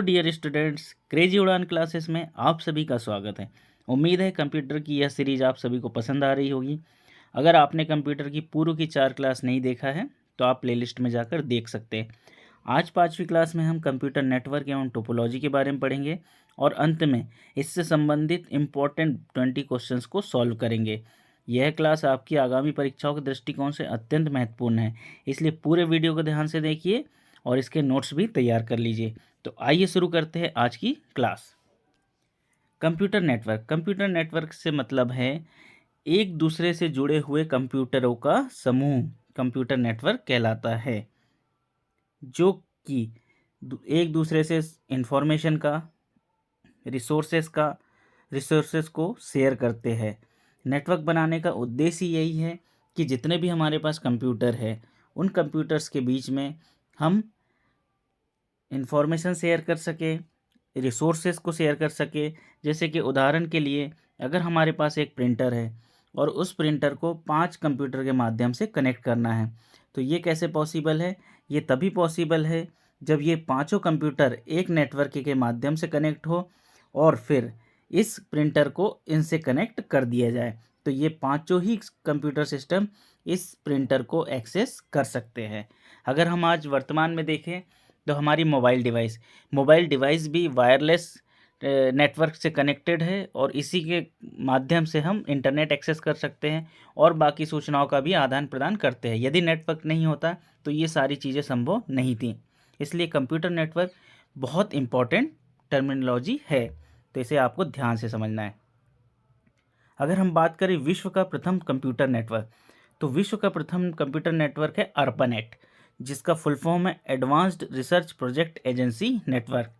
Dear students, crazy उड़ान classes में आप सभी का स्वागत है। उम्मीद है कंप्यूटर की यह सीरीज आप सभी को पसंद आ रही होगी। अगर आपने कंप्यूटर की पूर्व की 4 क्लास नहीं देखा है तो आप प्लेलिस्ट में जाकर देख सकते हैं। आज 5वीं क्लास में हम कंप्यूटर नेटवर्क एवं टोपोलॉजी के बारे में पढ़ेंगे और अंत में इससे संबंधित इम्पोर्टेंट 20 क्वेश्चंस को सॉल्व करेंगे। यह क्लास आपकी आगामी परीक्षाओं के दृष्टिकोण से अत्यंत महत्वपूर्ण है, इसलिए पूरे वीडियो को ध्यान से देखिए और इसके नोट्स भी तैयार कर लीजिए। तो आइए शुरू करते हैं आज की क्लास। कंप्यूटर नेटवर्क से मतलब है एक दूसरे से जुड़े हुए कंप्यूटरों का समूह कंप्यूटर नेटवर्क कहलाता है, जो कि एक दूसरे से इंफॉर्मेशन का रिसोर्सेस को शेयर करते हैं। नेटवर्क बनाने का उद्देश्य यही है कि जितने भी हमारे पास कंप्यूटर है उन कंप्यूटर्स के बीच में हम इंफॉर्मेशन शेयर कर सके, रिसोर्सेज को शेयर कर सके। जैसे कि उदाहरण के लिए अगर हमारे पास एक प्रिंटर है और उस प्रिंटर को 5 कंप्यूटर के माध्यम से कनेक्ट करना है, तो ये कैसे पॉसिबल है? ये तभी पॉसिबल है जब ये पांचों कंप्यूटर एक नेटवर्क के माध्यम से कनेक्ट हो और फिर इस प्रिंटर को इनसे कनेक्ट कर दिया जाए, तो ये पांचों ही कंप्यूटर सिस्टम इस प्रिंटर को एक्सेस कर सकते हैं। अगर हम आज वर्तमान में देखें तो हमारी मोबाइल डिवाइस भी वायरलेस नेटवर्क से कनेक्टेड है और इसी के माध्यम से हम इंटरनेट एक्सेस कर सकते हैं और बाकी सूचनाओं का भी आदान प्रदान करते हैं। यदि नेटवर्क नहीं होता तो ये सारी चीज़ें संभव नहीं थी। इसलिए कंप्यूटर नेटवर्क बहुत इम्पॉर्टेंट टर्मिनोलॉजी है, तो इसे आपको ध्यान से समझना है। अगर हम बात करें विश्व का प्रथम कंप्यूटर नेटवर्क, तो विश्व का प्रथम कंप्यूटर नेटवर्क है ARPANET, जिसका फुल फॉर्म है advanced research project agency network.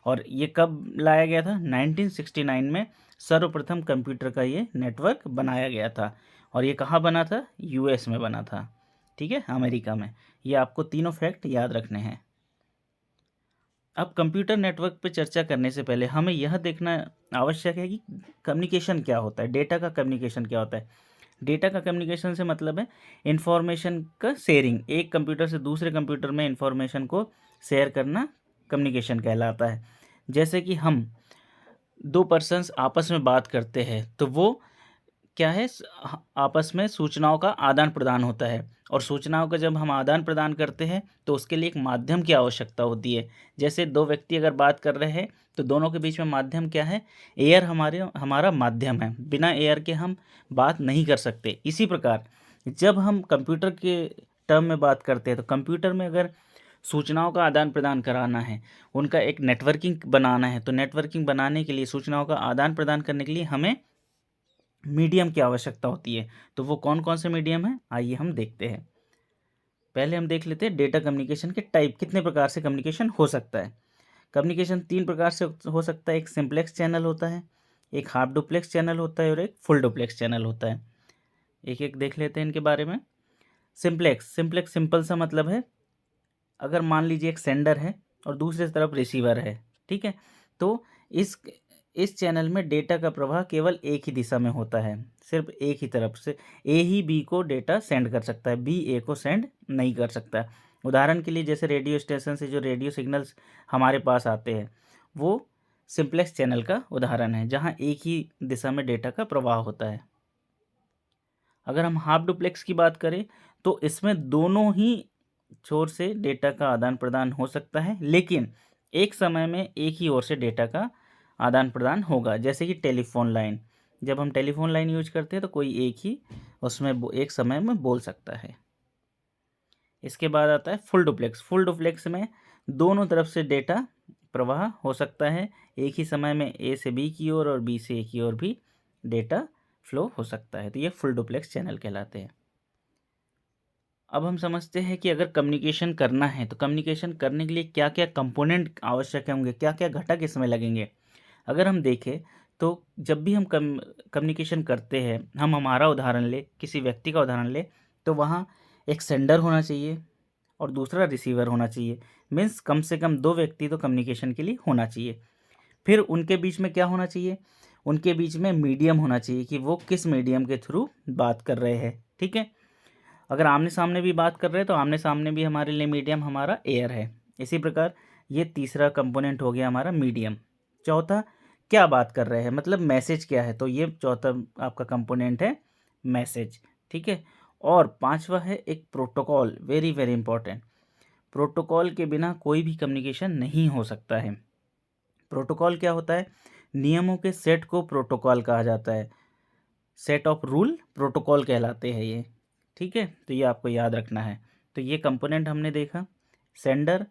और ये कब लाया गया था? 1969 में सर्वप्रथम कंप्यूटर का ये नेटवर्क बनाया गया था। और ये कहाँ बना था? US में बना था, ठीक है, अमेरिका में। ये आपको तीनों फैक्ट याद रखने हैं। अब कंप्यूटर नेटवर्क पे चर्चा करने से पहले हमें यह देखना आवश्यक है कि कम्युनिकेशन क्या होता है, डेटा का कम्युनिकेशन क्या होता है। डेटा का कम्युनिकेशन से मतलब है इंफॉर्मेशन का शेयरिंग, एक कंप्यूटर से दूसरे कंप्यूटर में इंफॉर्मेशन को शेयर करना कम्युनिकेशन कहलाता है। जैसे कि हम 2 पर्सन्स आपस में बात करते हैं तो वो क्या है, आपस में सूचनाओं का आदान प्रदान होता है। और सूचनाओं का जब हम आदान प्रदान करते हैं तो उसके लिए एक माध्यम की आवश्यकता होती है। जैसे 2 व्यक्ति अगर बात कर रहे हैं तो दोनों के बीच में माध्यम क्या है? एयर हमारा माध्यम है। बिना एयर के हम बात नहीं कर सकते। इसी प्रकार जब हम कंप्यूटर के टर्म में बात करते हैं तो कंप्यूटर में अगर सूचनाओं का आदान प्रदान कराना है, उनका एक नेटवर्किंग बनाना है, तो नेटवर्किंग बनाने के लिए, सूचनाओं का आदान प्रदान करने के लिए हमें मीडियम की आवश्यकता होती है। तो वो कौन कौन से मीडियम है, आइए हम देखते हैं। पहले हम देख लेते हैं डेटा कम्युनिकेशन के टाइप, कितने प्रकार से कम्युनिकेशन हो सकता है। कम्युनिकेशन 3 प्रकार से हो सकता है। एक सिंप्लेक्स चैनल होता है, एक हाफ डुप्लेक्स चैनल होता है और एक फुल डुप्लेक्स चैनल होता है। एक एक देख लेते हैं इनके बारे में। सिंप्लेक्स सिंपल सा मतलब है, अगर मान लीजिए एक सेंडर है और दूसरी तरफ रिसीवर है, ठीक है, तो इस चैनल में डेटा का प्रवाह केवल एक ही दिशा में होता है, सिर्फ एक ही तरफ से। ए ही बी को डेटा सेंड कर सकता है, बी ए को सेंड नहीं कर सकता। उदाहरण के लिए जैसे रेडियो स्टेशन से जो रेडियो सिग्नल्स हमारे पास आते हैं वो सिंप्लेक्स चैनल का उदाहरण है, जहां एक ही दिशा में डेटा का प्रवाह होता है। अगर हम हाफ डुप्लेक्स की बात करें तो इसमें दोनों ही छोर से डेटा का आदान प्रदान हो सकता है, लेकिन एक समय में एक ही ओर से डेटा का आदान प्रदान होगा। जैसे कि टेलीफोन लाइन, जब हम टेलीफोन लाइन यूज करते हैं तो कोई एक ही उसमें एक समय में बोल सकता है। इसके बाद आता है फुल डुप्लेक्स में दोनों तरफ से डेटा प्रवाह हो सकता है, एक ही समय में ए से बी की ओर और बी से ए की ओर भी डेटा फ्लो हो सकता है। तो ये फुल डुप्लेक्स चैनल कहलाते हैं। अब हम समझते हैं कि अगर कम्युनिकेशन करना है तो कम्युनिकेशन करने के लिए क्या क्या कंपोनेंट आवश्यक होंगे, क्या क्या घटक इसमें लगेंगे। अगर हम देखें तो जब भी हम कम्युनिकेशन करते हैं, हम हमारा उदाहरण ले, किसी व्यक्ति का उदाहरण ले, तो वहाँ एक सेंडर होना चाहिए और दूसरा रिसीवर होना चाहिए। मीन्स कम से कम 2 व्यक्ति तो कम्युनिकेशन के लिए होना चाहिए। फिर उनके बीच में क्या होना चाहिए? उनके बीच में मीडियम होना चाहिए कि वो किस मीडियम के थ्रू बात कर रहे हैं, ठीक है। अगर आमने सामने भी बात कर रहे हैं तो आमने सामने भी हमारे लिए मीडियम हमारा एयर है। इसी प्रकार ये तीसरा कंपोनेंट हो गया हमारा मीडियम। चौथा क्या बात कर रहे हैं, मतलब मैसेज क्या है, तो ये चौथा आपका कंपोनेंट है मैसेज, ठीक है। और पांचवा है एक protocol, very very important. Protocol के बिना कोई भी कम्युनिकेशन नहीं हो सकता है। प्रोटोकॉल क्या होता है, नियमों के सेट को प्रोटोकॉल कहा जाता है। सेट ऑफ रूल प्रोटोकॉल कहलाते हैं ये, ठीक है। तो ये आपको याद रखना है। तो ये कंपोनेंट हमने देखा, सेंडर,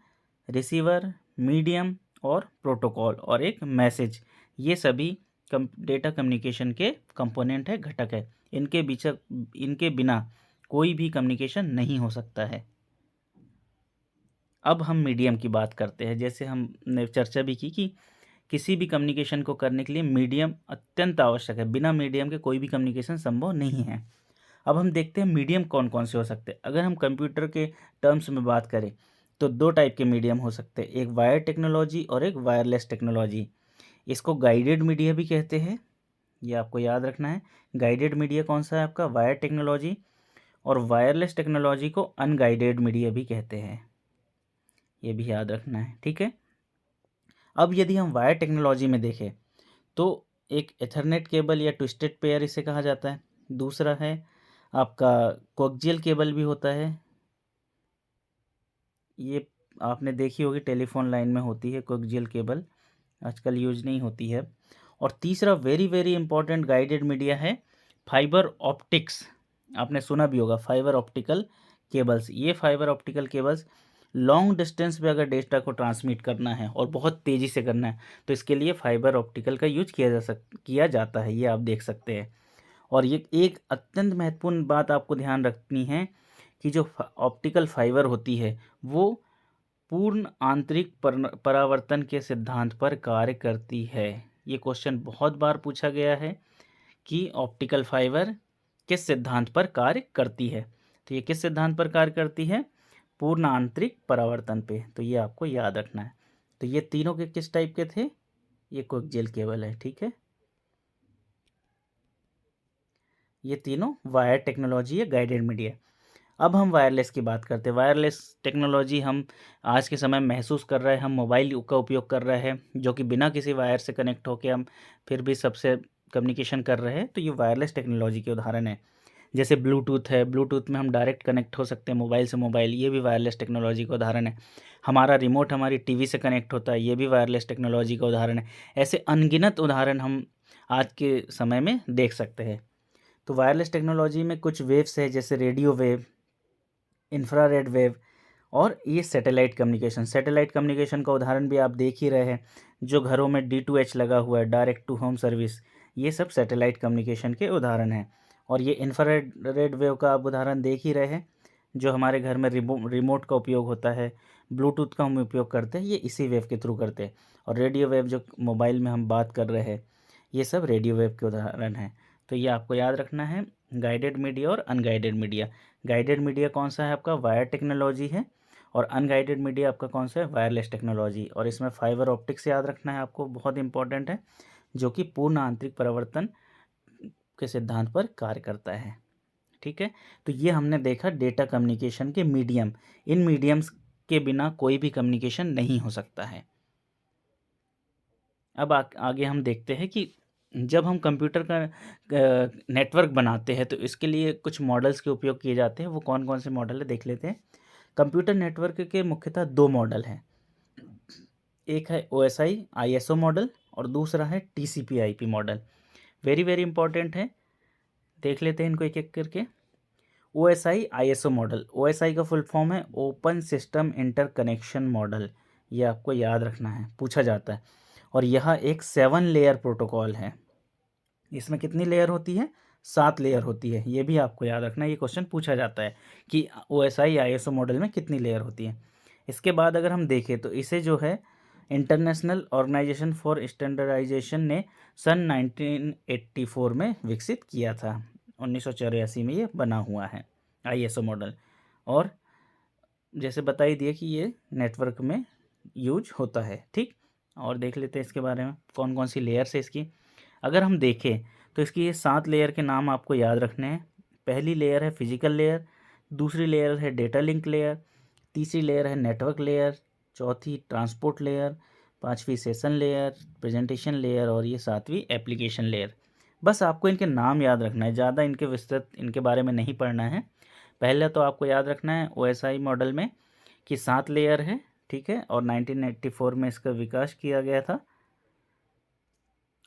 रिसीवर, मीडियम और प्रोटोकॉल और एक मैसेज। ये सभी डेटा कम्युनिकेशन के कंपोनेंट है, घटक है। इनके बिना कोई भी कम्युनिकेशन नहीं हो सकता है। अब हम मीडियम की बात करते हैं। जैसे हमने चर्चा भी की कि किसी भी कम्युनिकेशन को करने के लिए मीडियम अत्यंत आवश्यक है, बिना मीडियम के कोई भी कम्युनिकेशन संभव नहीं है। अब हम देखते हैं मीडियम कौन कौन से हो सकते हैं। अगर हम कंप्यूटर के टर्म्स में बात करें तो दो टाइप के मीडियम हो सकते हैं, एक वायर टेक्नोलॉजी और एक वायरलेस टेक्नोलॉजी। इसको गाइडेड मीडिया भी कहते हैं, ये आपको याद रखना है। गाइडेड मीडिया कौन सा है आपका, वायर टेक्नोलॉजी। और वायरलेस टेक्नोलॉजी को अनगाइडेड मीडिया भी कहते हैं, ये भी याद रखना है, ठीक है। अब यदि हम वायर टेक्नोलॉजी में देखें तो एक एथरनेट केबल या ट्विस्टेड पेयर इसे कहा जाता है। दूसरा है आपका कोक्सियल केबल भी होता है, ये आपने देखी होगी, टेलीफोन लाइन में होती है कोक्सियल केबल, आजकल यूज नहीं होती है। और तीसरा very very important guided media है फाइबर ऑप्टिक्स, आपने सुना भी होगा फाइबर ऑप्टिकल केबल्स। ये fibre optical cables long distance पे अगर डेटा को ट्रांसमिट करना है और बहुत तेज़ी से करना है तो इसके लिए फाइबर ऑप्टिकल का यूज किया जाता है, ये आप देख सकते हैं। और ये एक अत्यंत महत्वपूर्ण बात आपको ध्यान रखनी है कि जो ऑप्टिकल फाइबर होती है वो पूर्ण आंतरिक परावर्तन के सिद्धांत पर कार्य करती है। ये क्वेश्चन बहुत बार पूछा गया है कि ऑप्टिकल फाइबर किस सिद्धांत पर कार्य करती है, तो ये किस सिद्धांत पर कार्य करती है, पूर्ण आंतरिक परावर्तन पे। तो ये आपको याद रखना है। तो ये तीनों के किस टाइप के थे, ये कोक्सियल केबल है, ठीक है। ये तीनों वायर टेक्नोलॉजी है, गाइडेड मीडिया। अब हम वायरलेस की बात करते हैं। वायरलेस टेक्नोलॉजी हम आज के समय महसूस कर रहे हैं, हम मोबाइल का उपयोग कर रहे हैं जो कि बिना किसी वायर से कनेक्ट होकर हम फिर भी सबसे कम्युनिकेशन कर रहे हैं, तो ये वायरलेस टेक्नोलॉजी के उदाहरण है। जैसे ब्लूटूथ है, ब्लूटूथ में हम डायरेक्ट कनेक्ट हो सकते हैं मोबाइल से मोबाइल, ये भी वायरलेस टेक्नोलॉजी का उदाहरण है। हमारा रिमोट हमारी टीवी से कनेक्ट होता है, ये भी वायरलेस टेक्नोलॉजी का उदाहरण है। ऐसे अनगिनत उदाहरण हम आज के समय में देख सकते हैं। तो वायरलेस टेक्नोलॉजी में कुछ वेव्स है, जैसे रेडियो वेव, इंफ्रारेड वेव और ये सैटेलाइट कम्युनिकेशन। सैटेलाइट कम्युनिकेशन का उदाहरण भी आप देख ही रहे हैं, जो घरों में D2H लगा हुआ है, डायरेक्ट टू होम सर्विस, ये सब सैटेलाइट कम्युनिकेशन के उदाहरण हैं। और ये इंफ्रारेड वेव का आप उदाहरण देख ही रहे हैं, जो हमारे घर में रिमोट का उपयोग होता है, ब्लूटूथ का हम उपयोग करते हैं, ये इसी वेव के थ्रू करते हैं। और रेडियो वेव जो मोबाइल में हम बात कर रहे हैं, ये सब रेडियो वेव के उदाहरण हैं। तो ये आपको याद रखना है, गाइडेड मीडिया और अनगाइडेड मीडिया। गाइडेड मीडिया कौन सा है आपका, वायर टेक्नोलॉजी है। और अनगाइडेड मीडिया आपका कौन सा है, वायरलेस टेक्नोलॉजी। और इसमें फाइबर ऑप्टिक्स याद रखना है आपको, बहुत इंपॉर्टेंट है, जो कि पूर्ण आंतरिक परावर्तन के सिद्धांत पर कार्य करता है, ठीक है। तो ये हमने देखा डेटा कम्युनिकेशन के मीडियम। इन मीडियम्स के बिना कोई भी कम्युनिकेशन नहीं हो सकता है। अब आगे हम देखते हैं कि जब हम कंप्यूटर का नेटवर्क बनाते हैं तो इसके लिए कुछ मॉडल्स के उपयोग किए जाते हैं। वो कौन कौन से मॉडल है देख लेते हैं। कंप्यूटर नेटवर्क के मुख्यतः दो मॉडल हैं, एक है OSI ISO मॉडल और दूसरा है TCP IP model. Very very important है, देख लेते हैं इनको एक एक करके। OSI ISO मॉडल, OSI का फुल फॉर्म है ओपन सिस्टम इंटरकनेक्शन मॉडल, ये आपको याद रखना है, पूछा जाता है। और यह एक 7 लेयर प्रोटोकॉल है। इसमें कितनी लेयर होती है, 7 लेयर होती है, ये भी आपको याद रखना है, ये क्वेश्चन पूछा जाता है कि OSI ISO मॉडल में कितनी लेयर होती है। इसके बाद अगर हम देखें तो इसे जो है इंटरनेशनल ऑर्गेनाइजेशन फॉर स्टैंडर्डाइजेशन ने सन 1984 में विकसित किया था। 1984 में ये बना हुआ है ISO मॉडल। और जैसे बता ही दिए कि ये नेटवर्क में यूज होता है, ठीक। और देख लेते हैं इसके बारे में कौन कौन सी लेयर्स है इसकी। अगर हम देखें तो इसकी ये 7 लेयर के नाम आपको याद रखने हैं। पहली लेयर है फिजिकल लेयर, दूसरी लेयर है डेटा लिंक लेयर, तीसरी लेयर है नेटवर्क लेयर, चौथी ट्रांसपोर्ट लेयर, पांचवी सेशन लेयर, प्रेजेंटेशन लेयर और ये सातवीं एप्लीकेशन लेयर। बस आपको इनके नाम याद रखना है, ज़्यादा इनके विस्तृत इनके बारे में नहीं पढ़ना है। पहले तो आपको याद रखना है OSI मॉडल में कि 7 लेयर है, ठीक है, और 1984 में इसका विकास किया गया था।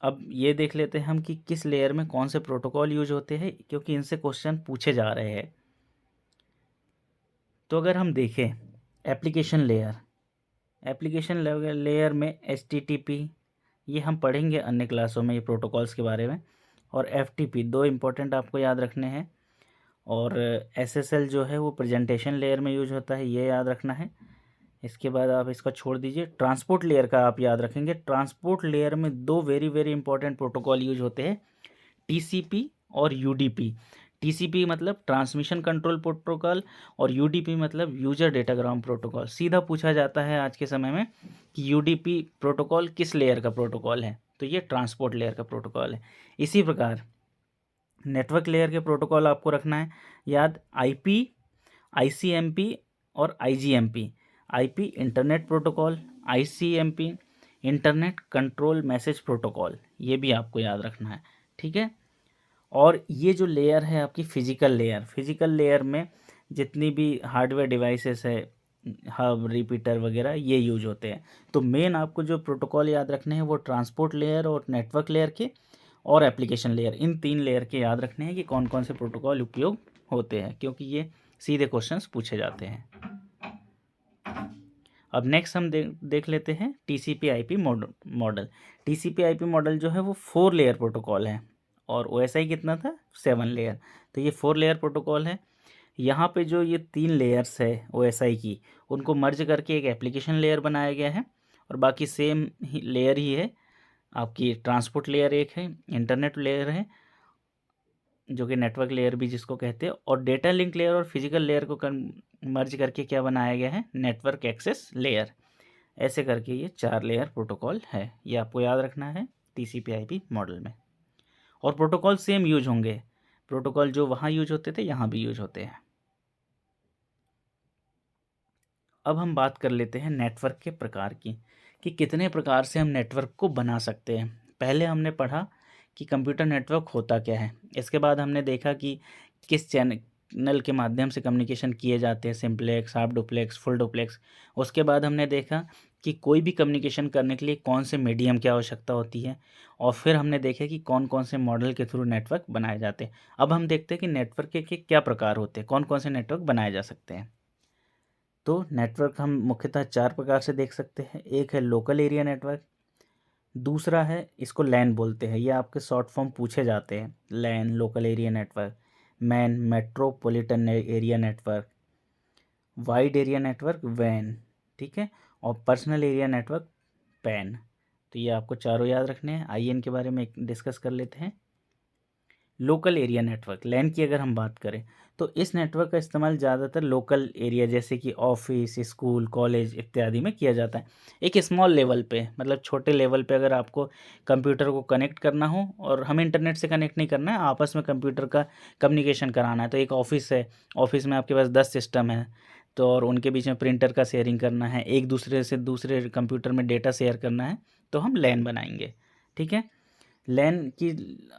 अब ये देख लेते हैं हम कि किस लेयर में कौन से प्रोटोकॉल यूज होते हैं, क्योंकि इनसे क्वेश्चन पूछे जा रहे हैं। तो अगर हम देखें एप्लीकेशन लेयर में HTTP, ये हम पढ़ेंगे अन्य क्लासों में ये प्रोटोकॉल्स के बारे में, और FTP, दो इम्पोर्टेंट आपको याद रखने हैं। और SSL जो है वो प्रेजेंटेशन लेयर में यूज होता है, ये याद रखना है। इसके बाद आप इसका छोड़ दीजिए। ट्रांसपोर्ट लेयर का आप याद रखेंगे। ट्रांसपोर्ट लेयर में दो very very important protocol use होते हैं, TCP और UDP। TCP मतलब ट्रांसमिशन कंट्रोल प्रोटोकॉल और UDP मतलब यूजर डेटाग्राम प्रोटोकॉल। सीधा पूछा जाता है आज के समय में कि UDP प्रोटोकॉल किस लेयर का प्रोटोकॉल है, तो ये ट्रांसपोर्ट लेयर का प्रोटोकॉल है। इसी प्रकार नेटवर्क लेयर के प्रोटोकॉल आपको रखना है याद, IP, ICMP और IGMP। IP internet protocol, ICMP internet control message protocol, ये भी आपको याद रखना है, ठीक है। और ये जो लेयर है आपकी फिजिकल लेयर में जितनी भी हार्डवेयर डिवाइसेस है, हब, रिपीटर वगैरह, ये यूज होते हैं। तो मेन आपको जो प्रोटोकॉल याद रखने हैं वो ट्रांसपोर्ट लेयर और नेटवर्क लेयर के और एप्लीकेशन लेयर, इन 3 लेयर के याद रखने हैं कि कौन कौन से प्रोटोकॉल उपयोग होते हैं, क्योंकि ये सीधे क्वेश्चंस पूछे जाते हैं। अब नेक्स्ट हम देख लेते हैं TCP/IP मॉडल। TCP/IP मॉडल जो है वो 4 लेयर प्रोटोकॉल है, और OSI कितना था, 7 लेयर। तो ये 4 लेयर प्रोटोकॉल है। यहाँ पे जो ये 3 लेयर्स है OSI की, उनको मर्ज करके एक एप्लीकेशन लेयर बनाया गया है, और बाकी सेम ही लेयर ही है। आपकी ट्रांसपोर्ट लेयर एक है, इंटरनेट लेयर है जो कि नेटवर्क लेयर भी जिसको कहते हैं, और डेटा लिंक लेयर और फिजिकल लेयर को मर्ज करके क्या बनाया गया है, नेटवर्क एक्सेस लेयर। ऐसे करके ये 4 लेयर प्रोटोकॉल है, ये आपको याद रखना है TCP/IP मॉडल में। और प्रोटोकॉल सेम यूज होंगे, प्रोटोकॉल जो वहाँ यूज होते थे यहाँ भी यूज होते हैं। अब हम बात कर लेते हैं नेटवर्क के प्रकार की, कि कितने प्रकार से हम नेटवर्क को बना सकते हैं। पहले हमने पढ़ा कि कंप्यूटर नेटवर्क होता क्या है, इसके बाद हमने देखा कि किस चैनल के माध्यम से कम्युनिकेशन किए जाते हैं, simplex, half duplex, full duplex. उसके बाद हमने देखा कि कोई भी कम्युनिकेशन करने के लिए कौन से मीडियम की आवश्यकता होती है, और फिर हमने देखा कि कौन कौन से मॉडल के थ्रू नेटवर्क बनाए जाते हैं। अब हम देखते हैं कि नेटवर्क के क्या प्रकार होते हैं, कौन कौन से नेटवर्क बनाए जा सकते हैं। तो नेटवर्क हम मुख्यतः 4 प्रकार से देख सकते हैं। एक है लोकल एरिया नेटवर्क, दूसरा है इसको लैन बोलते हैं, ये आपके शॉर्ट फॉर्म पूछे जाते हैं, LAN, local area network, MAN, metropolitan area network, wide area network, वैन, ठीक है, और पर्सनल एरिया नेटवर्क, पैन। तो ये आपको चारों याद रखने हैं। आइए इनके बारे में डिस्कस कर लेते हैं। लोकल एरिया नेटवर्क, लैन की अगर हम बात करें तो इस नेटवर्क का इस्तेमाल ज़्यादातर लोकल एरिया जैसे कि ऑफिस, स्कूल, कॉलेज इत्यादि में किया जाता है। एक स्मॉल लेवल पे, मतलब छोटे लेवल पे अगर आपको कंप्यूटर को कनेक्ट करना हो, और हमें इंटरनेट से कनेक्ट नहीं करना है, आपस में कंप्यूटर का कम्युनिकेशन कराना है। तो एक ऑफिस है, ऑफिस में आपके पास 10 सिस्टम है, तो और उनके बीच में प्रिंटर का शेयरिंग करना है, एक दूसरे से दूसरे कंप्यूटर में डेटा शेयर करना है, तो हम लैन बनाएंगे, ठीक है। लैन की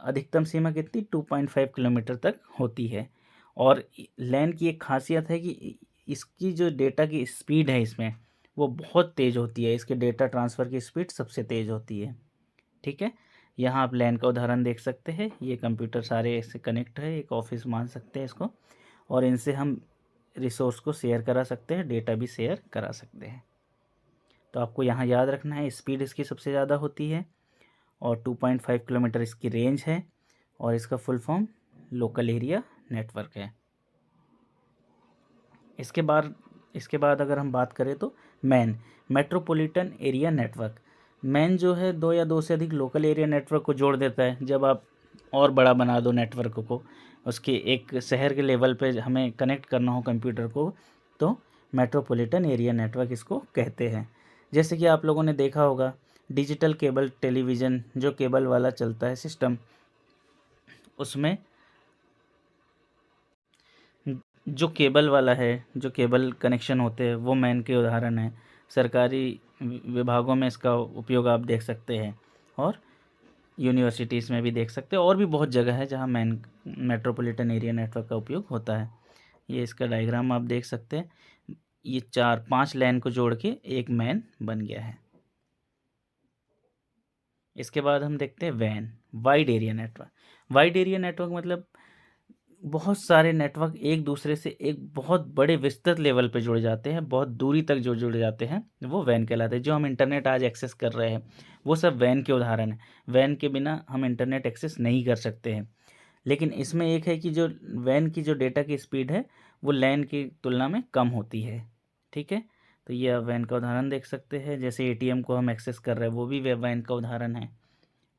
अधिकतम सीमा कितनी, 2.5 किलोमीटर तक होती है। और लैन की एक खासियत है कि इसकी जो डेटा की स्पीड है इसमें, वो बहुत तेज़ होती है, इसके डेटा ट्रांसफ़र की स्पीड सबसे तेज़ होती है, ठीक है। यहाँ आप लैन का उदाहरण देख सकते हैं, ये कंप्यूटर सारे इससे कनेक्ट है, एक ऑफिस मान सकते हैं इसको, और इनसे हम रिसोर्स को शेयर करा सकते हैं, डेटा भी शेयर करा सकते हैं। तो आपको यहाँ याद रखना है स्पीड इसकी सबसे ज़्यादा होती है, और 2.5 किलोमीटर इसकी रेंज है, और इसका full form local area network है। इसके बाद अगर हम बात करें तो man, metropolitan area network. Man जो है 2 या 2 से अधिक लोकल एरिया नेटवर्क को जोड़ देता है। जब आप और बड़ा बना दो नेटवर्क को, उसके एक शहर के लेवल पे हमें कनेक्ट करना हो कंप्यूटर को, तो मेट्रोपॉलिटन एरिया नेटवर्क इसको कहते हैं। जैसे कि आप लोगों ने देखा होगा डिजिटल केबल टेलीविज़न, जो केबल वाला चलता है सिस्टम, उसमें जो केबल वाला है, जो केबल कनेक्शन होते हैं वो मैन के उदाहरण हैं। सरकारी विभागों में इसका उपयोग आप देख सकते हैं और यूनिवर्सिटीज़ में भी देख सकते हैं, और भी बहुत जगह है जहाँ मेट्रोपॉलिटन एरिया नेटवर्क का उपयोग होता है। ये इसका डायग्राम आप देख सकते हैं, ये 4-5 लाइन को जोड़ के एक मैन बन गया है। इसके बाद हम देखते हैं वैन, wide area network. Wide area network मतलब बहुत सारे नेटवर्क एक दूसरे से एक बहुत बड़े विस्तृत लेवल पे जुड़ जाते हैं, बहुत दूरी तक जो जुड़ जाते हैं वो वैन कहलाते हैं। जो हम इंटरनेट आज एक्सेस कर रहे हैं वो सब वैन के उदाहरण हैं। वैन के बिना हम इंटरनेट एक्सेस नहीं कर सकते हैं। लेकिन इसमें एक है कि जो वैन की जो डेटा की स्पीड है वो लैन की तुलना में कम होती है। ठीक है, तो ये आप वैन का उदाहरण देख सकते हैं। जैसे एटीएम को हम एक्सेस कर रहे हैं वो भी वैन का उदाहरण है,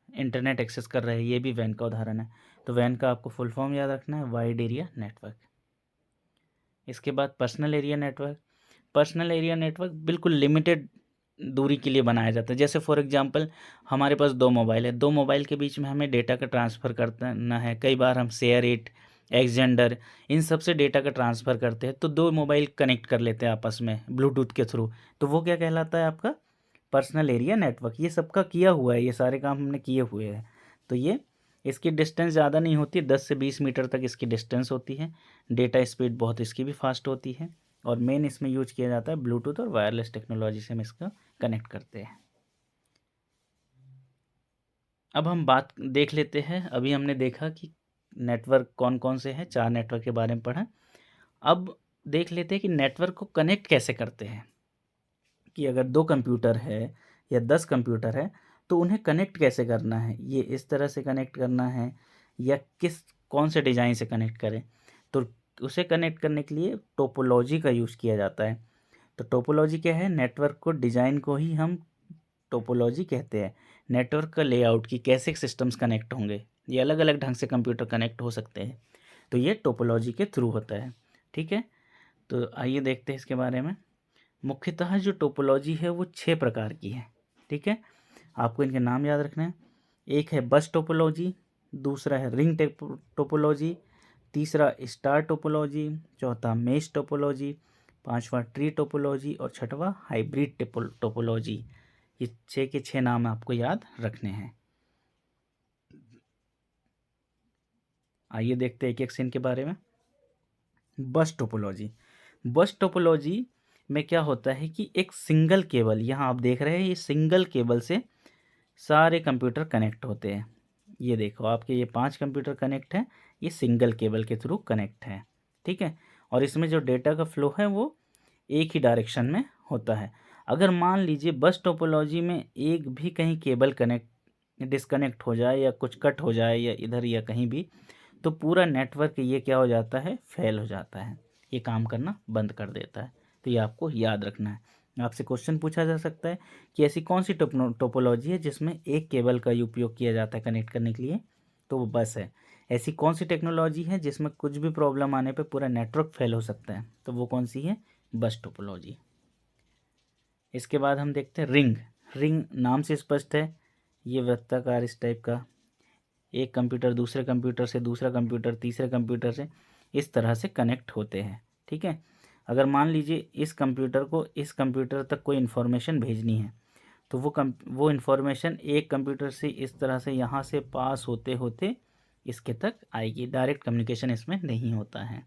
इंटरनेट एक्सेस कर रहे हैं ये भी वैन का उदाहरण है। तो वैन का आपको फुल फॉर्म याद रखना है, वाइड एरिया नेटवर्क। इसके बाद personal area network. Personal area network बिल्कुल लिमिटेड दूरी के लिए बनाया जाता है। जैसे फॉर एग्जांपल हमारे पास 2 मोबाइल है, 2 मोबाइल के बीच में हमें डेटा का ट्रांसफ़र करना है। कई बार हम शेयर इट, एक्सजेंडर, इन सब से डेटा का ट्रांसफ़र करते हैं, तो 2 मोबाइल कनेक्ट कर लेते हैं आपस में ब्लूटूथ के थ्रू, तो वो क्या कहलाता है आपका पर्सनल एरिया नेटवर्क। ये सबका किया हुआ है, ये सारे काम हमने किए हुए हैं। तो ये इसकी डिस्टेंस ज़्यादा नहीं होती, 10 से 20 मीटर तक इसकी डिस्टेंस होती है। डेटा स्पीड बहुत इसकी भी फास्ट होती है, और मेन इसमें यूज किया जाता है ब्लूटूथ और वायरलेस टेक्नोलॉजी से हम इसका कनेक्ट करते हैं। अब हम बात देख लेते हैं, अभी हमने देखा कि नेटवर्क कौन कौन से हैं, 4 नेटवर्क के बारे में पढ़ा। अब देख लेते हैं कि नेटवर्क को कनेक्ट कैसे करते हैं। कि अगर 2 कंप्यूटर है या 10 कंप्यूटर है तो उन्हें कनेक्ट कैसे करना है, ये इस तरह से कनेक्ट करना है या कौन से डिज़ाइन से कनेक्ट करें। तो उसे कनेक्ट करने के लिए टोपोलॉजी का यूज़ किया जाता है। तो टोपोलॉजी क्या है, नेटवर्क को डिज़ाइन को ही हम टोपोलॉजी कहते हैं। नेटवर्क का लेआउट की कैसे सिस्टम्स कनेक्ट होंगे, ये अलग अलग ढंग से कंप्यूटर कनेक्ट हो सकते हैं, तो ये टोपोलॉजी के थ्रू होता है। ठीक है, तो आइए देखते हैं इसके बारे में। मुख्यतः जो टोपोलॉजी है वो 6 प्रकार की है। ठीक है, आपको इनके नाम याद रखना है। एक है बस टोपोलॉजी, दूसरा है रिंग टोपोलॉजी, तीसरा स्टार टोपोलॉजी, चौथा मेश टोपोलॉजी, पांचवा ट्री टोपोलॉजी और छठवा हाइब्रिड टोपोलॉजी। ये 6 के 6 नाम आपको याद रखने हैं। आइए देखते हैं एक एक से इनके बारे में। बस टोपोलॉजी। बस टोपोलॉजी में क्या होता है कि एक सिंगल केबल, यहाँ आप देख रहे हैं ये सिंगल केबल से सारे कंप्यूटर कनेक्ट होते हैं। ये देखो आपके ये 5 कंप्यूटर कनेक्ट हैं, ये सिंगल केबल के थ्रू कनेक्ट है। ठीक है, और इसमें जो डेटा का फ्लो है वो एक ही डायरेक्शन में होता है। अगर मान लीजिए बस टोपोलॉजी में एक भी कहीं केबल डिस्कनेक्ट हो जाए या कुछ कट हो जाए या इधर या कहीं भी, तो पूरा नेटवर्क ये क्या हो जाता है, फेल हो जाता है, ये काम करना बंद कर देता है। तो ये आपको याद रखना है। आपसे क्वेश्चन पूछा जा सकता है कि ऐसी कौन सी टोपोलॉजी है जिसमें एक केबल का उपयोग किया जाता है कनेक्ट करने के लिए, तो वो बस है। ऐसी कौन सी टेक्नोलॉजी है जिसमें कुछ भी प्रॉब्लम आने पे पूरा नेटवर्क फेल हो सकता है, तो वो कौन सी है, बस टोपोलॉजी। इसके बाद हम देखते हैं रिंग। रिंग नाम से स्पष्ट है, ये वृत्ताकार इस टाइप का, एक कंप्यूटर दूसरे कंप्यूटर से, दूसरा कंप्यूटर तीसरे कंप्यूटर से, इस तरह से कनेक्ट होते हैं। ठीक है, अगर मान लीजिए इस कंप्यूटर को इस कंप्यूटर तक कोई इन्फॉर्मेशन भेजनी है, तो वो इन्फॉर्मेशन एक कंप्यूटर से इस तरह से यहाँ से पास होते होते इसके तक आएगी। डायरेक्ट कम्युनिकेशन इसमें नहीं होता है।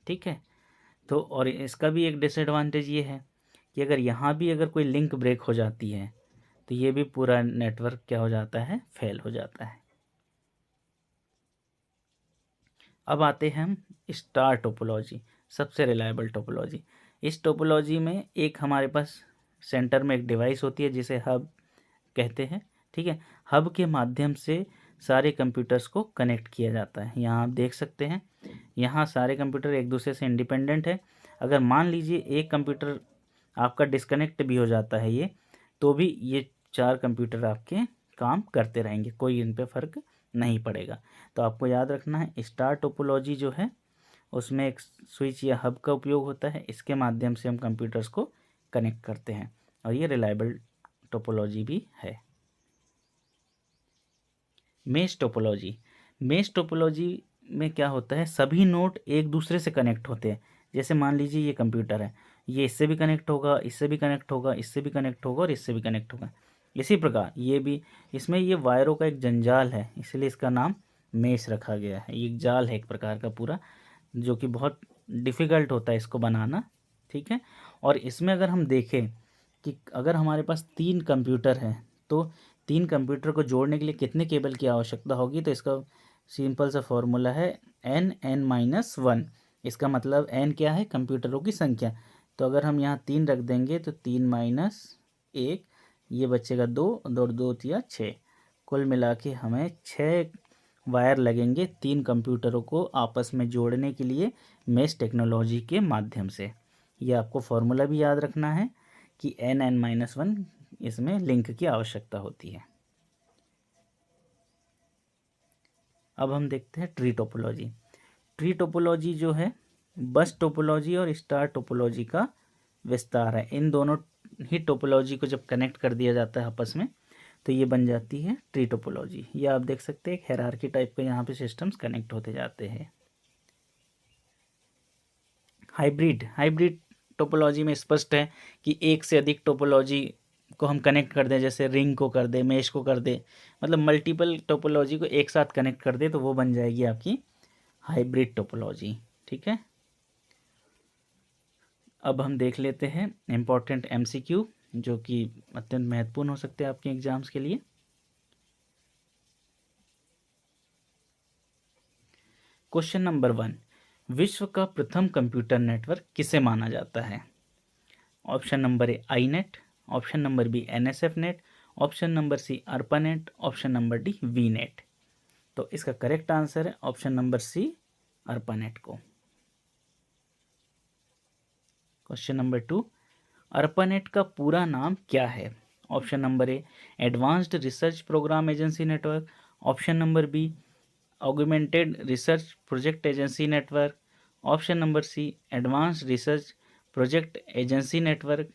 ठीक है, तो और इसका भी एक डिसएडवांटेज ये है कि अगर यहाँ भी अगर कोई लिंक ब्रेक हो जाती है तो ये भी पूरा नेटवर्क क्या हो जाता है, फेल हो जाता है। अब आते हैं हम स्टार टोपोलॉजी, सबसे रिलायबल टोपोलॉजी। इस टोपोलॉजी में एक हमारे पास सेंटर में एक डिवाइस होती है जिसे हब कहते हैं। ठीक है, हब के माध्यम से सारे कंप्यूटर्स को कनेक्ट किया जाता है। यहाँ आप देख सकते हैं, यहाँ सारे कंप्यूटर एक दूसरे से इंडिपेंडेंट है। अगर मान लीजिए एक कंप्यूटर आपका डिस्कनेक्ट भी हो जाता है तो भी ये 4 कंप्यूटर आपके काम करते रहेंगे, कोई इन पे फ़र्क नहीं पड़ेगा। तो आपको याद रखना है स्टार टोपोलॉजी जो है उसमें एक स्विच या हब का उपयोग होता है, इसके माध्यम से हम कंप्यूटर्स को कनेक्ट करते हैं, और ये रिलायबल टोपोलॉजी भी है। Mesh topology. मेश टोपोलॉजी में क्या होता है, सभी नोड एक दूसरे से कनेक्ट होते हैं। जैसे मान लीजिए ये कंप्यूटर है, ये इससे भी कनेक्ट होगा, इससे भी कनेक्ट होगा, इससे भी कनेक्ट होगा और इससे भी कनेक्ट होगा। इसी प्रकार ये भी, इसमें ये वायरों का एक जंजाल है, इसलिए इसका नाम मेश रखा गया है। ये एक जाल है एक प्रकार का पूरा, जो कि बहुत डिफ़िकल्ट होता है इसको बनाना, ठीक है। और इसमें अगर हम देखें कि अगर हमारे पास 3 कंप्यूटर हैं, तो 3 कंप्यूटर को जोड़ने के लिए कितने केबल की आवश्यकता होगी, तो इसका सिंपल सा फॉर्मूला है n(n-1). इसका मतलब n क्या है, कंप्यूटरों की संख्या। तो अगर हम यहाँ 3 रख देंगे तो 3 माइनस 1, ये बचेगा 2 और 2 तिया 6। कुल मिला के हमें 6 वायर लगेंगे 3 कंप्यूटरों को आपस में जोड़ने के लिए मेश टेक्नोलॉजी के माध्यम से। ये आपको फॉर्मूला भी याद रखना है कि n(n-1) इसमें लिंक की आवश्यकता होती है। अब हम देखते हैं ट्री टोपोलॉजी। ट्री टोपोलॉजी जो है बस टोपोलॉजी और स्टार टोपोलॉजी का विस्तार है। इन दोनों ही टोपोलॉजी को जब कनेक्ट कर दिया जाता है आपस में, तो ये बन जाती है ट्री टोपोलॉजी। ये आप देख सकते हैं एक हायरार्की टाइप का यहाँ पे सिस्टम्स कनेक्ट होते जाते हैं। हाइब्रिड टोपोलॉजी में स्पष्ट है कि एक से अधिक टोपोलॉजी को हम कनेक्ट कर दें, जैसे रिंग को कर दें, मेश को कर दें, मतलब मल्टीपल टोपोलॉजी को एक साथ कनेक्ट कर दें, तो वो बन जाएगी आपकी हाइब्रिड टोपोलॉजी, ठीक है। अब हम देख लेते हैं इम्पोर्टेंट MCQ, जो कि अत्यंत महत्वपूर्ण हो सकते हैं आपके एग्जाम्स के लिए। क्वेश्चन नंबर 1, विश्व का प्रथम कंप्यूटर नेटवर्क किसे माना जाता है? Option number A INET, option number B NSF net, option number C ARPANET, option number D VNET। तो इसका करेक्ट आंसर है ऑप्शन नंबर सी ARPANET को। क्वेश्चन नंबर 2, ARPANET का पूरा नाम क्या है? Option number A advanced research program agency network, option number B augmented research project agency network, option number C advanced research project agency network,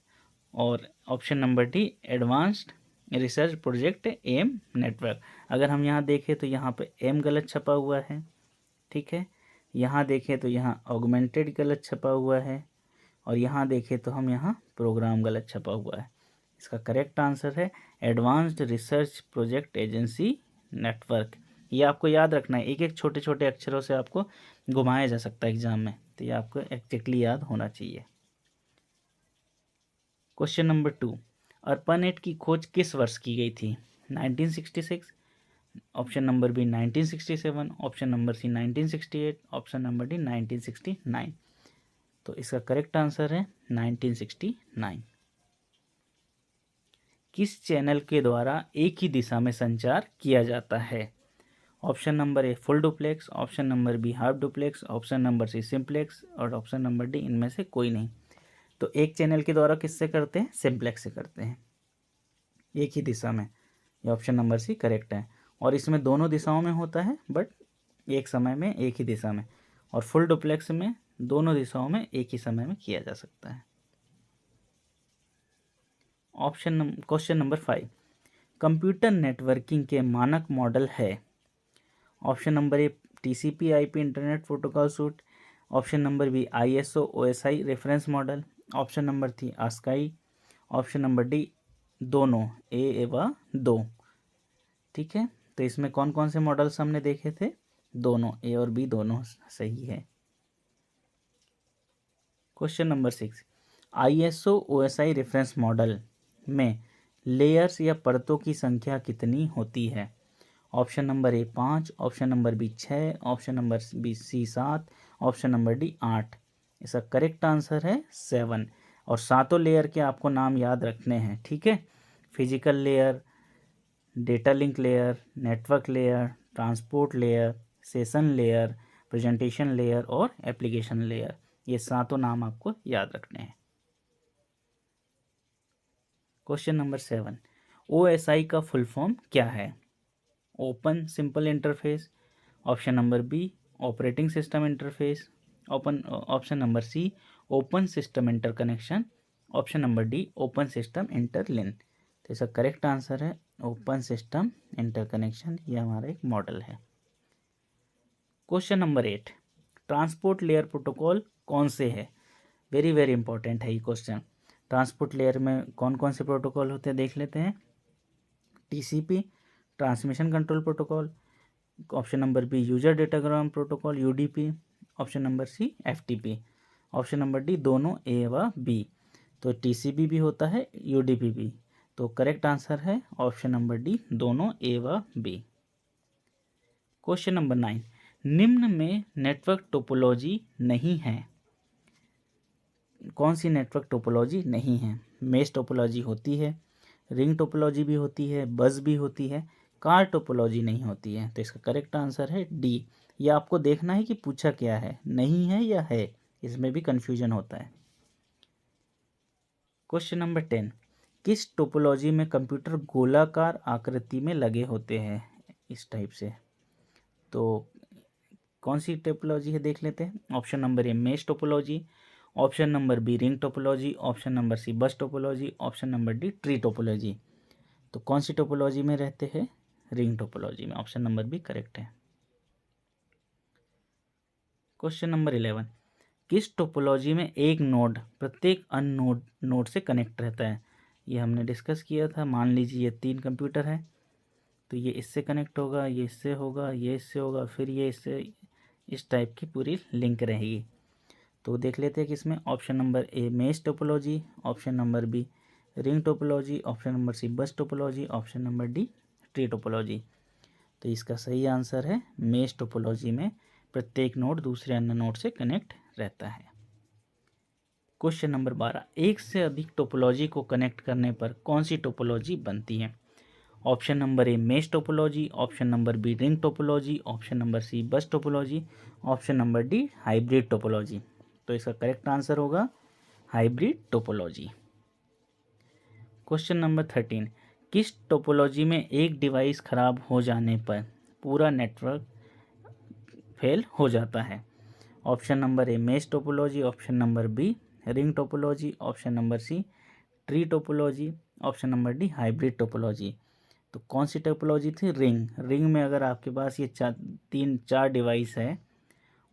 और option number D advanced research project M network. अगर हम यहाँ देखें तो यहाँ पे M गलत छपा हुआ है, ठीक है। यहाँ देखें तो यहाँ ऑगमेंटेड गलत छपा हुआ है, और यहाँ देखें तो हम यहाँ प्रोग्राम गलत छपा हुआ है। इसका करेक्ट आंसर है advanced research project agency network. ये आपको याद रखना है, एक एक छोटे छोटे अक्षरों से आपको घुमाया जा सकता है एग्जाम में, तो ये आपको एग्जैक्टली याद होना चाहिए। क्वेश्चन नंबर 2, ARPANET की खोज किस वर्ष की गई थी? 1966, option number B 1967, option number C 1968, option number D 1969। तो इसका करेक्ट आंसर है 1969। किस चैनल के द्वारा एक ही दिशा में संचार किया जाता है? Option number A full duplex, option number B half duplex, option number C simplex, और ऑप्शन नंबर डी इनमें से कोई नहीं। तो एक चैनल के द्वारा किससे करते हैं? सिंप्लेक्स से करते हैं, एक ही दिशा में। ये ऑप्शन नंबर सी करेक्ट है। और इसमें दोनों दिशाओं में होता है, बट एक समय में एक ही दिशा में। और फुल डुप्लेक्स में दोनों दिशाओं में एक ही समय में किया जा सकता है। क्वेश्चन नंबर 5, कंप्यूटर नेटवर्किंग के मानक मॉडल है? Option number A TCP/IP internet protocol suite, ऑप्शन नंबर बी ISO OSI reference model, option number थी ASCII, ऑप्शन नंबर डी दोनों, ए व दो, ठीक है। तो इसमें कौन कौन से मॉडल्स हमने देखे थे? दोनों, ए और बी दोनों सही है। Question number 6, ISO OSI reference model में लेयर्स या परतों की संख्या कितनी होती है? Option number A 5, option number B 6, option number B C 7, option number D 8। इसका करेक्ट आंसर है 7। और सातों लेयर के आपको नाम याद रखने हैं, ठीक है। Physical layer, data link layer, network layer, transport layer, session layer, presentation layer और एप्लीकेशन लेयर। ये सातों नाम आपको याद रखने हैं। क्वेश्चन नंबर 7, OSI का फुल फॉर्म क्या है? Open simple interface, option number B operating system interface, option number C open system interconnection, option number D open system interlink. तो इसका करेक्ट आंसर है ओपन सिस्टम इंटरकनेक्शन। ये हमारा एक model है। Question number 8, transport layer protocol कौन से है? वेरी वेरी इंपॉर्टेंट है ये क्वेश्चन। ट्रांसपोर्ट लेयर में कौन कौन से प्रोटोकॉल होते हैं देख लेते हैं। TCP transmission control protocol, option number B user datagram protocol UDP, option number C FTP, option number D दोनों ए व बी। तो टीसीपी भी होता है यूडीपी भी। तो करेक्ट आंसर है ऑप्शन नंबर डी दोनों ए व बी। क्वेश्चन नंबर 9, निम्न में नेटवर्क टोपोलॉजी नहीं है। कौन सी नेटवर्क टोपोलॉजी नहीं है? मेश टोपोलॉजी होती है, रिंग टोपोलॉजी भी होती है, बस भी होती है, कार टोपोलॉजी नहीं होती है। तो इसका करेक्ट आंसर है डी। ये आपको देखना है कि पूछा क्या है, नहीं है या है, इसमें भी कन्फ्यूजन होता है। क्वेश्चन नंबर 10, किस टोपोलॉजी में कंप्यूटर गोलाकार आकृति में लगे होते हैं इस टाइप से? तो कौन सी टोपोलॉजी है देख लेते हैं। Option number A mesh topology, option number B ring topology, option number C bus topology, option number D tree topology. तो कौन सी टोपोलॉजी में रहते हैं? रिंग टोपोलॉजी में। ऑप्शन नंबर बी करेक्ट है। क्वेश्चन नंबर 11, किस टोपोलॉजी में एक नोड प्रत्येक अन्य नोड से कनेक्ट रहता है? ये हमने डिस्कस किया था। मान लीजिए ये 3 कंप्यूटर है, तो ये इससे कनेक्ट होगा, ये इससे होगा, ये इससे होगा, फिर ये इससे, इस टाइप की पूरी लिंक रहेगी। तो देख लेते हैं कि इसमें option number A mesh topology, option number B ring topology, option number C bus topology, option number D tree topology. तो इसका सही आंसर है मेश टोपोलॉजी में प्रत्येक नोड दूसरे अन्य नोड से कनेक्ट रहता है। क्वेश्चन नंबर 12, एक से अधिक टोपोलॉजी को कनेक्ट करने पर कौन सी टोपोलॉजी बनती है? Option number A mesh topology, option number B ring topology, option number C bus topology, option number D hybrid topology. तो इसका करेक्ट आंसर होगा हाइब्रिड टोपोलॉजी। क्वेश्चन नंबर 13, किस टोपोलॉजी में एक डिवाइस खराब हो जाने पर पूरा नेटवर्क फेल हो जाता है? Option number A mesh topology, option number B ring topology, option number C tree topology, option number D hybrid topology. तो कौन सी टोपोलॉजी थी? रिंग। रिंग में अगर आपके पास ये 3-4 डिवाइस है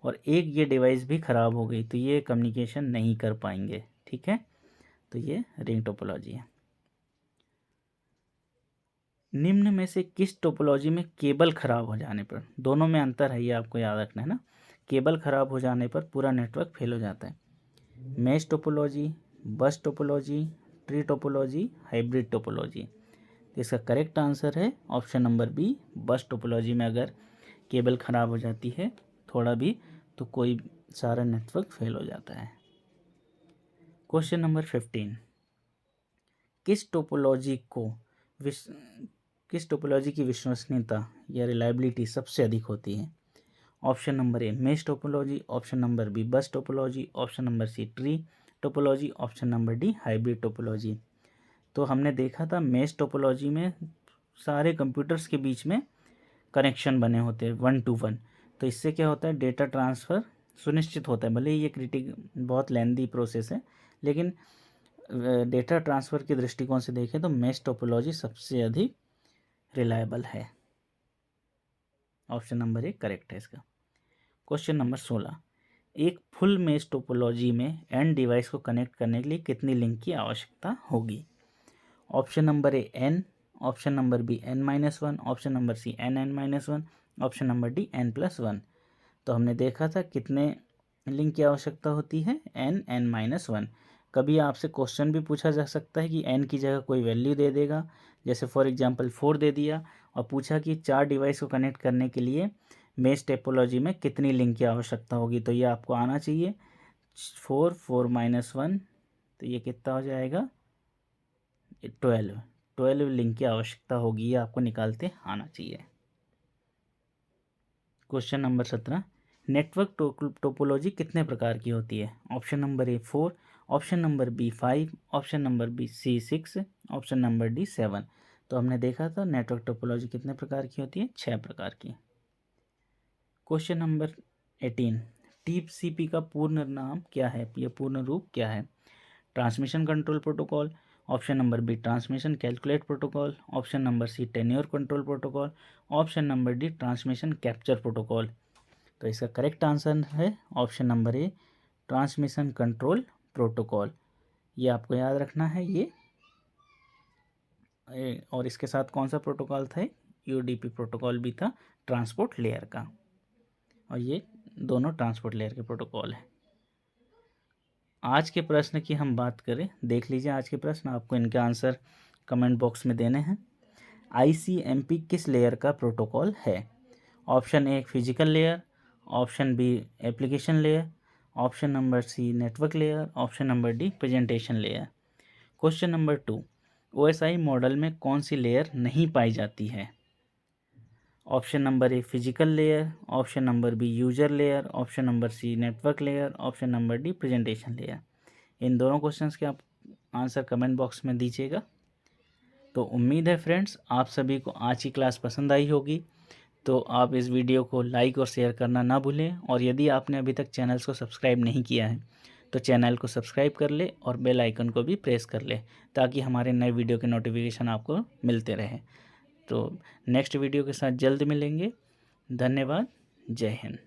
और एक ये डिवाइस भी ख़राब हो गई तो ये कम्युनिकेशन नहीं कर पाएंगे, ठीक है। तो ये रिंग टोपोलॉजी है। निम्न में से किस टोपोलॉजी में केबल खराब हो जाने पर, दोनों में अंतर है, ये आपको याद रखना है ना। केबल खराब हो जाने पर पूरा नेटवर्क फेल हो जाता है। Mesh topology, bus topology, tree topology, hybrid topology. तो इसका करेक्ट आंसर है option number B bus topology में अगर केबल ख़राब हो जाती है थोड़ा भी तो कोई सारा नेटवर्क फेल हो जाता है। क्वेश्चन नंबर 15, किस टोपोलॉजी को किस टोपोलॉजी की विश्वसनीयता या रिलायबिलिटी सबसे अधिक होती है? Option number A mesh topology, option number B bus topology, option number C tree topology, option number D hybrid topology. तो हमने देखा था मेश टोपोलॉजी में सारे कंप्यूटर्स के बीच में कनेक्शन बने होते हैं 1 to 1। तो इससे क्या होता है, डेटा ट्रांसफ़र सुनिश्चित होता है। भले ही ये बहुत लेंदी प्रोसेस है, लेकिन डेटा ट्रांसफ़र के दृष्टिकोण से देखें तो मेश टोपोलॉजी सबसे अधिक रिलायबल है। ऑप्शन नंबर ए करेक्ट है इसका। क्वेश्चन नंबर 16, एक फुल मेश टोपोलॉजी में एन डिवाइस को कनेक्ट करने के लिए कितनी लिंक की आवश्यकता होगी? Option number A N, option number B n-1, option number C n(n-1), option number D n+1। तो हमने देखा था कितने लिंक की आवश्यकता होती है, n(n-1). कभी आपसे क्वेश्चन भी पूछा जा सकता है कि n की जगह कोई वैल्यू दे देगा, जैसे फॉर एग्जांपल 4 दे दिया और पूछा कि 4 डिवाइस को कनेक्ट करने के लिए मेश टोपोलॉजी में कितनी लिंक की आवश्यकता होगी। तो ये आपको आना चाहिए 4 तो ये कितना हो जाएगा 12 लिंक की आवश्यकता होगी, ये आपको निकालते आना चाहिए। क्वेश्चन नंबर 17, नेटवर्क टोपोलॉजी कितने प्रकार की होती है? Option number A 4, option number B 5, option number B C 6, option number D 7। तो हमने देखा था नेटवर्क टोपोलॉजी कितने प्रकार की होती है, 6 प्रकार की। क्वेश्चन नंबर 18, टीसीपी का पूर्ण नाम क्या है, यह पूर्ण रूप क्या है? Transmission control protocol, option number B transmission calculate protocol, option number C tenure control protocol, option number D transmission capture protocol. तो इसका करेक्ट आंसर है option number A transmission control protocol, ये आपको याद रखना है ये। और इसके साथ कौन सा प्रोटोकॉल था, यूडीपी प्रोटोकॉल भी था ट्रांसपोर्ट लेयर का, और ये दोनों ट्रांसपोर्ट लेयर के प्रोटोकॉल है। आज के प्रश्न की हम बात करें, देख लीजिए आज के प्रश्न, आपको इनके आंसर कमेंट बॉक्स में देने हैं। आईसीएमपी किस लेयर का प्रोटोकॉल है? Option A physical layer, option B application layer, option number C network layer, option number D presentation layer. Question number 2, OSI model में कौन सी लेयर नहीं पाई जाती है? Option number A physical layer, option number B user layer, option number C network layer, option number D presentation layer. इन दोनों questions के आप आंसर कमेंट बॉक्स में दीजिएगा। तो उम्मीद है फ्रेंड्स आप सभी को आज की क्लास पसंद आई होगी, तो आप इस वीडियो को लाइक और शेयर करना ना भूलें, और यदि आपने अभी तक चैनल्स को सब्सक्राइब नहीं किया है तो चैनल को सब्सक्राइब कर ले और बेल आइकन को भी प्रेस कर ले, ताकि हमारे नए वीडियो के नोटिफिकेशन आपको मिलते रहे। तो नेक्स्ट वीडियो के साथ जल्द मिलेंगे। धन्यवाद। जय हिंद।